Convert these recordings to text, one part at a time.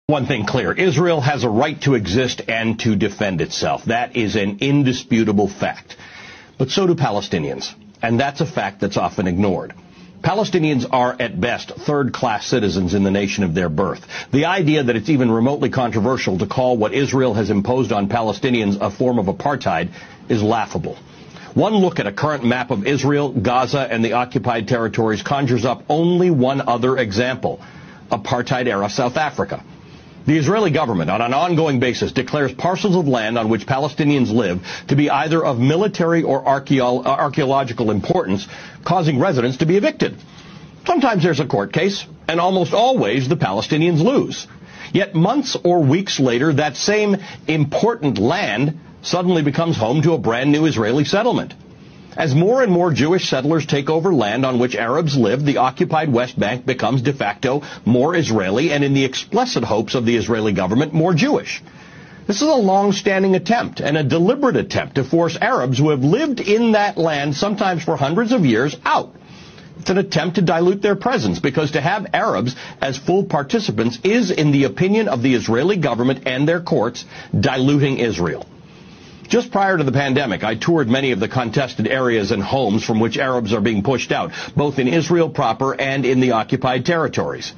One thing clear, Israel has a right to exist and to defend itself. That is an indisputable fact. But so do Palestinians, and that's a fact that's often ignored. Palestinians are, at best, third-class citizens in the nation of their birth. The idea that it's even remotely controversial to call what Israel has imposed on Palestinians a form of apartheid is laughable. One look at a current map of Israel, Gaza, and the occupied territories conjures up only one other example: apartheid-era South Africa. The Israeli government, on an ongoing basis, declares parcels of land on which Palestinians live to be either of military or archaeological importance, causing residents to be evicted. Sometimes there's a court case, and almost always the Palestinians lose. Yet months or weeks later, that same important land suddenly becomes home to a brand new Israeli settlement. As more and more Jewish settlers take over land on which Arabs live, the occupied West Bank becomes de facto more Israeli and, in the explicit hopes of the Israeli government, more Jewish. This is a long-standing attempt and a deliberate attempt to force Arabs who have lived in that land, sometimes for hundreds of years, out. It's an attempt to dilute their presence, because to have Arabs as full participants is, in the opinion of the Israeli government and their courts, diluting Israel. Just prior to the pandemic, I toured many of the contested areas and homes from which Arabs are being pushed out, both in Israel proper and in the occupied territories.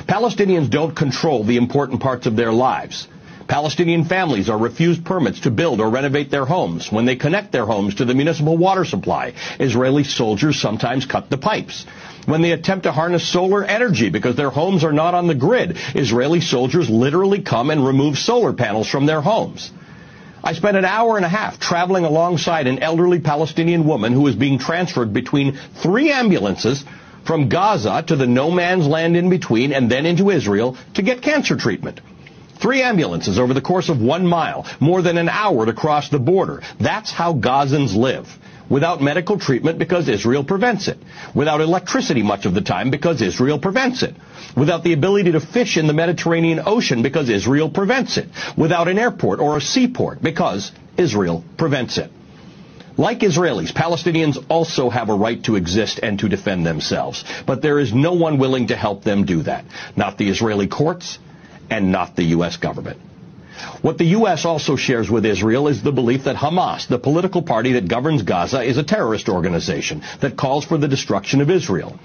Palestinians don't control the important parts of their lives. Palestinian families are refused permits to build or renovate their homes. When they connect their homes to the municipal water supply, Israeli soldiers sometimes cut the pipes. When they attempt to harness solar energy because their homes are not on the grid, Israeli soldiers literally come and remove solar panels from their homes. I spent an hour and a half traveling alongside an elderly Palestinian woman who was being transferred between 3 ambulances from Gaza to the no-man's land in between and then into Israel to get cancer treatment. 3 ambulances over the course of 1 mile, more than an hour to cross the border. That's how Gazans live. Without medical treatment because Israel prevents it. Without electricity much of the time because Israel prevents it. Without the ability to fish in the Mediterranean Ocean because Israel prevents it. Without an airport or a seaport because Israel prevents it. Like Israelis, Palestinians also have a right to exist and to defend themselves. But there is no one willing to help them do that. Not the Israeli courts and not the U.S. government. What the U.S. also shares with Israel is the belief that Hamas, the political party that governs Gaza, is a terrorist organization that calls for the destruction of Israel.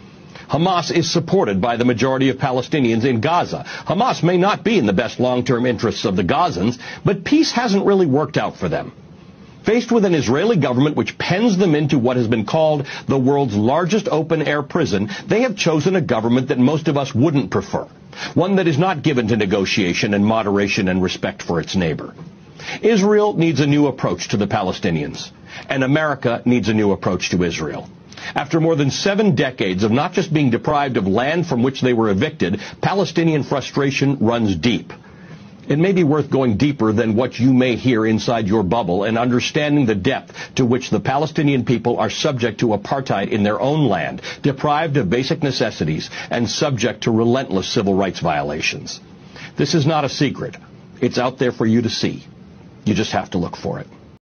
Hamas is supported by the majority of Palestinians in Gaza. Hamas may not be in the best long-term interests of the Gazans, but peace hasn't really worked out for them. Faced with an Israeli government which pens them into what has been called the world's largest open-air prison, they have chosen a government that most of us wouldn't prefer. One that is not given to negotiation and moderation and respect for its neighbor. Israel needs a new approach to the Palestinians, and America needs a new approach to Israel. After more than 7 decades of not just being deprived of land from which they were evicted, Palestinian frustration runs deep. It may be worth going deeper than what you may hear inside your bubble and understanding the depth to which the Palestinian people are subject to apartheid in their own land, deprived of basic necessities, and subject to relentless civil rights violations. This is not a secret. It's out there for you to see. You just have to look for it.